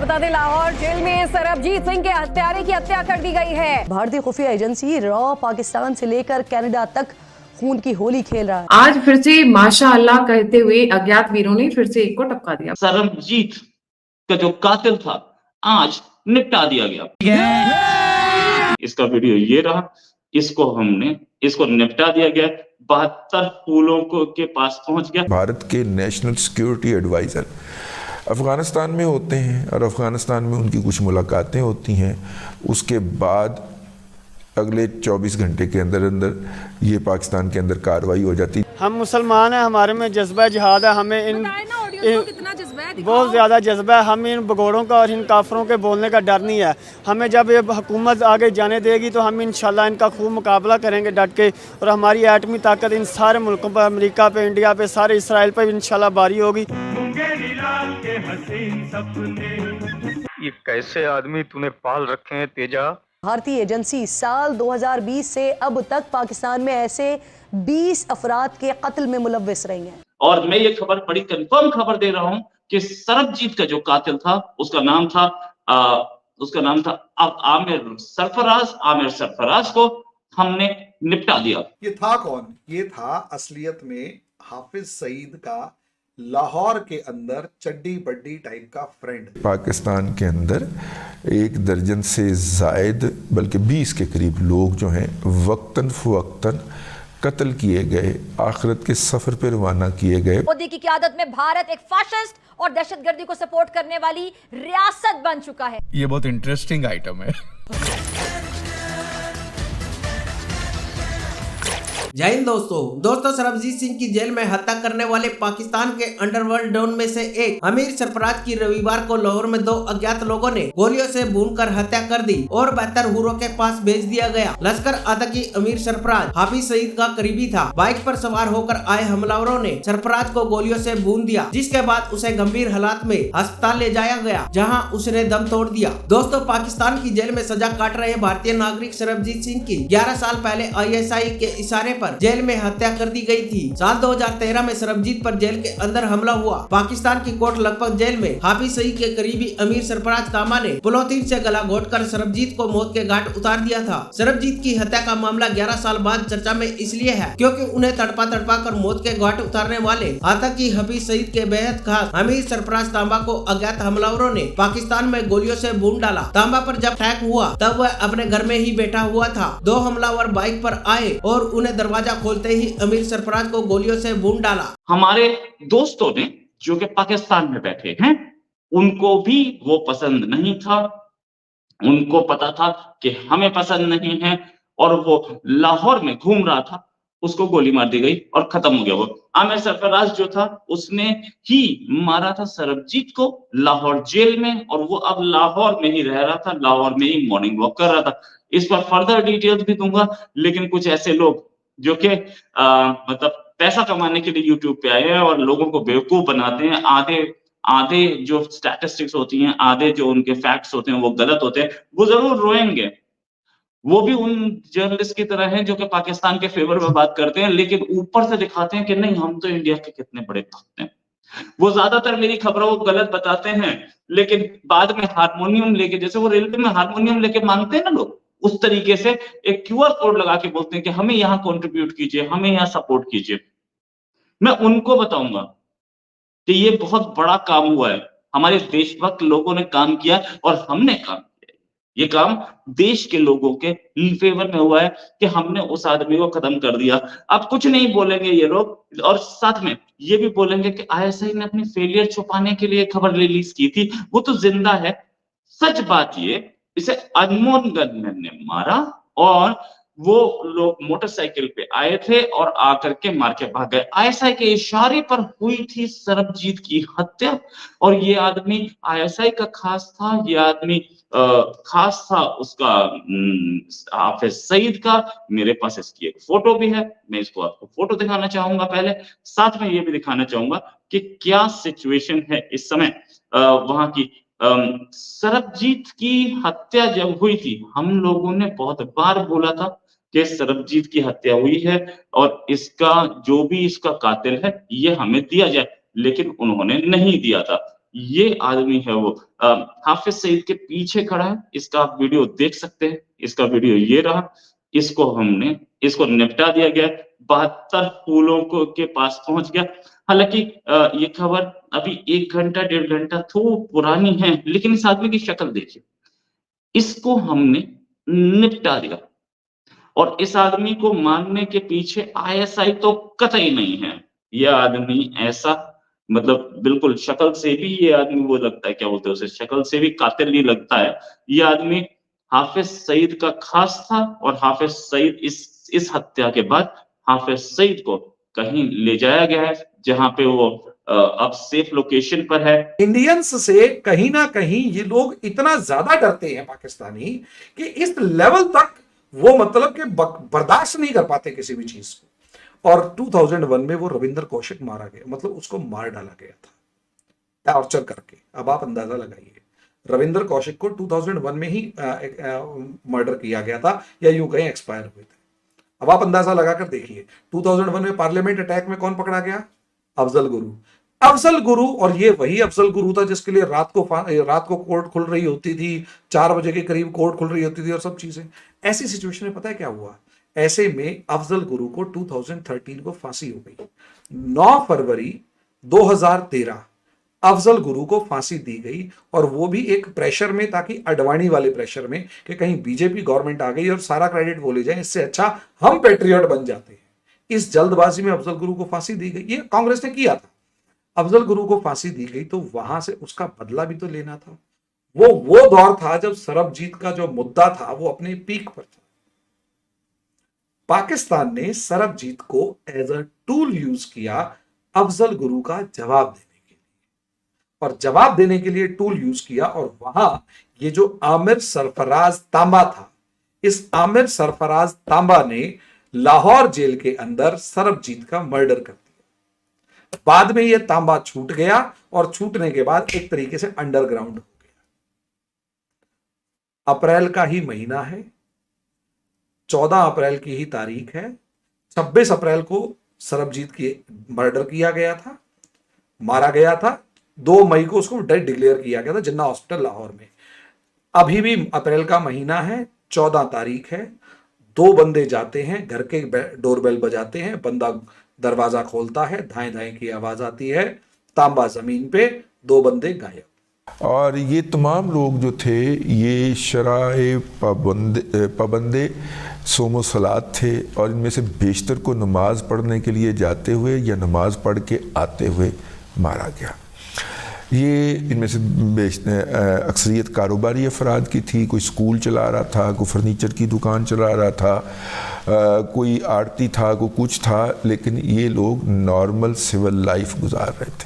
बता दें, लाहौर जेल में सरबजीत सिंह के हत्यारे की हत्या कर दी गई है। भारतीय खुफिया एजेंसी रॉ पाकिस्तान से लेकर कनाडा तक खून की होली खेल रहा है। आज फिर से माशाअल्लाह कहते हुए अज्ञात वीरों ने फिर से एक को टपका दिया। सरबजीत का जो कातिल था आज निपटा दिया गया। इसका वीडियो ये रहा, इसको निपटा दिया गया। 72 फूलों के पास पहुंच गया। भारत के नेशनल सिक्योरिटी एडवाइजर अफगानिस्तान में होते हैं और अफगानिस्तान में उनकी कुछ मुलाकातें होती हैं। उसके बाद अगले 24 घंटे के अंदर अंदर ये पाकिस्तान के अंदर कार्रवाई हो जाती। हम मुसलमान हैं, हमारे में जज्बा जिहाद है, हमें इन बहुत ज़्यादा जज्बा है। हम इन भगोड़ों का और इन काफरों के बोलने का डर नहीं है। हमें जब ये हुकूमत आगे जाने देगी तो हम इंशाल्लाह इनका खूब मुकाबला करेंगे डट के, और हमारी एटमी ताकत इन सारे मुल्कों पर, अमेरिका पे, इंडिया पे, सारे इसराइल पे इंशाल्लाह भारी होगी। ये कैसे आदमी तूने पाल रखे हैं तेजा? भारतीय एजेंसी साल 2020 से अब तक पाकिस्तान में ऐसे 20 अफराद के कत्ल में मुलव्विस रही हैं। और मैं ये खबर बड़ी कंफर्म खबर दे रहा हूं कि सरबजीत का जो कातिल था उसका नाम था आमिर सरफराज को हमने निपटा दिया। ये था कौन? ये था असलियत में हाफिज सईद का लाहौर के अंदर चड्डी बड्डी टाइप का फ्रेंड। पाकिस्तान के अंदर 1 दर्जन से जायद बल्कि 20 के करीब लोग जो हैं वक्तन फवक्तन कत्ल किए गए, आखिरत के सफर पर रवाना किए गए। मोदी की क़यादत में भारत एक फाशिस्ट और दहशतगर्दी को सपोर्ट करने वाली रियासत बन चुका है। ये बहुत इंटरेस्टिंग आइटम है। जय हिंद दोस्तों सरबजीत सिंह की जेल में हत्या करने वाले पाकिस्तान के अंडरवर्ल्ड डॉन में से एक अमीर सरफराज की रविवार को लाहौर में 2 अज्ञात लोगों ने गोलियों से भूनकर हत्या कर दी और 72 हुरों के पास भेज दिया गया। लश्कर आतंकी अमीर सरफराज हाफिज सईद का करीबी था। बाइक पर सवार होकर आए हमलावरों ने सरफराज को गोलियों से भून दिया, जिसके बाद उसे गंभीर हालात में अस्पताल ले जाया गया, जहाँ उसने दम तोड़ दिया। दोस्तों, पाकिस्तान की जेल में सजा काट रहे भारतीय नागरिक सरबजीत सिंह की 11 साल पहले ISI के इशारे पर जेल में हत्या कर दी गई थी। साल 2013 में सरबजीत पर जेल के अंदर हमला हुआ। पाकिस्तान की कोर्ट लखपत जेल में हाफिज सईद के करीबी अमीर सरफराज तांबा ने पॉलीथीन से गला घोटकर सरबजीत को मौत के घाट उतार दिया था। सरबजीत की हत्या का मामला 11 साल बाद चर्चा में इसलिए है क्योंकि उन्हें तड़पा कर मौत के घाट उतारने वाले आतंकी हाफिज सईद के बेहद खास अमीर सरफराज तांबा को अज्ञात हमलावरों ने पाकिस्तान में गोलियों से भून डाला। तांबा पर जब अटैक हुआ तब वह अपने घर में ही बैठा हुआ था। 2 हमलावर बाइक पर आए और उन्हें दरवाजा खोलते ही अमीर सरफराज को गोलियों से भून डाला। हमारे दोस्तों ने जो कि पाकिस्तान में बैठे हैं, उनको भी वो पसंद नहीं था। उनको पता था कि हमें पसंद नहीं है, और वो लाहौर में घूम रहा था, उसको गोली मार दी गई और खत्म हो गया। वो आमिर सरफराज जो था उसने ही मारा था सरबजीत को लाहौर जेल में, और वो अब लाहौर में ही रह रहा था, लाहौर में ही मॉर्निंग वॉक कर रहा था। इस पर फर्दर डिटेल्स भी दूंगा, लेकिन कुछ ऐसे लोग जो कि मतलब पैसा कमाने के लिए यूट्यूब पे आए हैं और लोगों को बेवकूफ बनाते हैं। आधे जो स्टैटिस्टिक्स होती हैं, आधे जो उनके फैक्ट्स होते हैं वो गलत होते हैं। वो जरूर रोएंगे, वो भी उन जर्नलिस्ट की तरह हैं जो कि पाकिस्तान के फेवर में बात करते हैं, लेकिन ऊपर से दिखाते हैं कि नहीं, हम तो इंडिया के कितने बड़े भक्त हैं। वो ज्यादातर मेरी खबरों को गलत बताते हैं, लेकिन बाद में हारमोनियम लेके, जैसे वो रेलवे में हारमोनियम लेके मांगते हैं ना लोग, उस तरीके से एक QR कोड लगा के बोलते हैं कि हमें यहाँ कंट्रीब्यूट कीजिए, हमें यहाँ सपोर्ट कीजिए। मैं उनको बताऊंगा कि ये बहुत बड़ा काम हुआ है, हमारे देशभक्त लोगों ने काम किया और हमने काम किया। ये काम देश के लोगों के फेवर में हुआ है कि हमने उस आदमी को खत्म कर दिया। अब कुछ नहीं बोलेंगे ये लोग, और साथ में ये भी बोलेंगे कि ISI ने अपनी फेलियर छुपाने के लिए खबर रिलीज की थी। वो तो जिंदा है। सच बात ये, इसे अनमोल गनमैन ने मारा और वो लोग मोटरसाइकिल पे आए थे और आकर के मार के भाग गए। ISI के इशारे पर हुई थी सरबजीत की हत्या, और ये आदमी ISI का खास था। ये आदमी खास था उसका हाफिज सईद का। मेरे पास इसकी एक फोटो भी है, मैं इसको आपको फोटो दिखाना चाहूंगा। पहले साथ में ये भी दिखाना चाहूंगा कि क्या सिचुएशन है इस समय वहां की। सरबजीत की हत्या जब हुई थी, हम लोगों ने बहुत बार बोला था कि सरबजीत की हत्या हुई है और इसका जो भी इसका कातिल है ये हमें दिया जाए, लेकिन उन्होंने नहीं दिया था। ये आदमी है वो हाफिज सईद के पीछे खड़ा है। इसका आप वीडियो देख सकते हैं। इसका वीडियो ये रहा। इसको निपटा दिया गया। 72 फूलों के पास पहुंच गया। हालांकि ये खबर अभी 1 घंटा 1.5 घंटा तो पुरानी है, लेकिन इस आदमी की शक्ल देखिए। इसको हमने निपटा दिया और इस आदमी को मारने के पीछे आईएसआई तो कतई नहीं है। यह आदमी ऐसा मतलब बिल्कुल शक्ल से भी ये आदमी वो लगता है, क्या बोलते हैं उसे, शक्ल से भी कातिल नहीं लगता है। ये आदमी हाफिज सईद का खास था और हाफिज सईद इस हत्या के बाद हाफिज सईद को कहीं ले जाया गया है जहां पे वो अब सेफ लोकेशन पर है। इंडियंस से कहीं ना कहीं ये लोग इतना ज्यादा डरते हैं पाकिस्तानी कि इस लेवल तक वो मतलब कि बर्दाश्त नहीं कर पाते किसी भी चीज को। और 2001 में वो रविंदर कौशिक मारा गया, मतलब उसको मार डाला गया था टॉर्चर करके। अब आप अंदाजा लगाइए, रविंदर कौशिक को 2001 में ही मर्डर किया गया था, या यूं कहें एक्सपायर हुए थे। अब आप अंदाजा लगाकर देखिए 2001 में पार्लियामेंट अटैक में कौन पकड़ा गया? अफजल गुरु। अफजल गुरु, और ये वही अफजल गुरु था जिसके लिए रात को कोर्ट खुल रही होती थी, 4 बजे के करीब कोर्ट खुल रही होती थी और सब चीजें। ऐसी सिचुएशन में पता है क्या हुआ? ऐसे में अफजल गुरु को 2013 को फांसी हो गई। 9 फरवरी 2013 अफजल गुरु को फांसी दी गई, और वो भी एक प्रेशर में, ताकि अडवाणी वाले प्रेशर में कि कहीं बीजेपी गवर्नमेंट आ गई और सारा क्रेडिट वो ले जाए, इससे अच्छा हम पेट्रियट बन जाते हैं। इस जल्दबाजी में अफजल गुरु को फांसी दी गई। ये कांग्रेस ने किया था। अफजल गुरु को फांसी दी गई तो वहां से उसका बदला भी तो लेना था। वो दौर था जब सरबजीत का जो मुद्दा था वो अपने पीक पर था। पाकिस्तान ने सरबजीत को एज अ टूल यूज किया अफजल गुरु का जवाब देने के लिए, और जवाब देने के लिए टूल यूज किया। और वहां ये जो आमिर सरफराज तांबा था, इस आमिर सरफराज तांबा ने लाहौर जेल के अंदर सरबजीत का मर्डर कर दिया। बाद में यह तांबा छूट गया, और छूटने के बाद एक तरीके से अंडरग्राउंड हो गया। अप्रैल का ही महीना है, 14 अप्रैल की ही तारीख है। 26 अप्रैल को सरबजीत की मर्डर किया गया था, मारा गया था। 2 मई को उसको डेड डिक्लेयर किया गया था जिन्ना हॉस्पिटल लाहौर में। अभी भी अप्रैल का महीना है, 14 तारीख है। 2 बंदे जाते हैं, घर के डोरबेल बजाते हैं, बंदा दरवाजा खोलता है, धाएं धाएं की आवाज आती है, तांबा जमीन पे, 2 बंदे गायब। और ये तमाम लोग जो थे ये शराए पाबंदे सोमो सलात थे, और इनमें से बेशतर को नमाज पढ़ने के लिए जाते हुए या नमाज पढ़ के आते हुए मारा गया। ये इनमें से अक्सरियत कारोबारी अफराद की थी। कोई स्कूल चला रहा था, कोई फर्नीचर की दुकान चला रहा था, कोई आड़ती था, कोई कुछ था, लेकिन ये लोग नॉर्मल सिविल लाइफ गुजार रहे थे।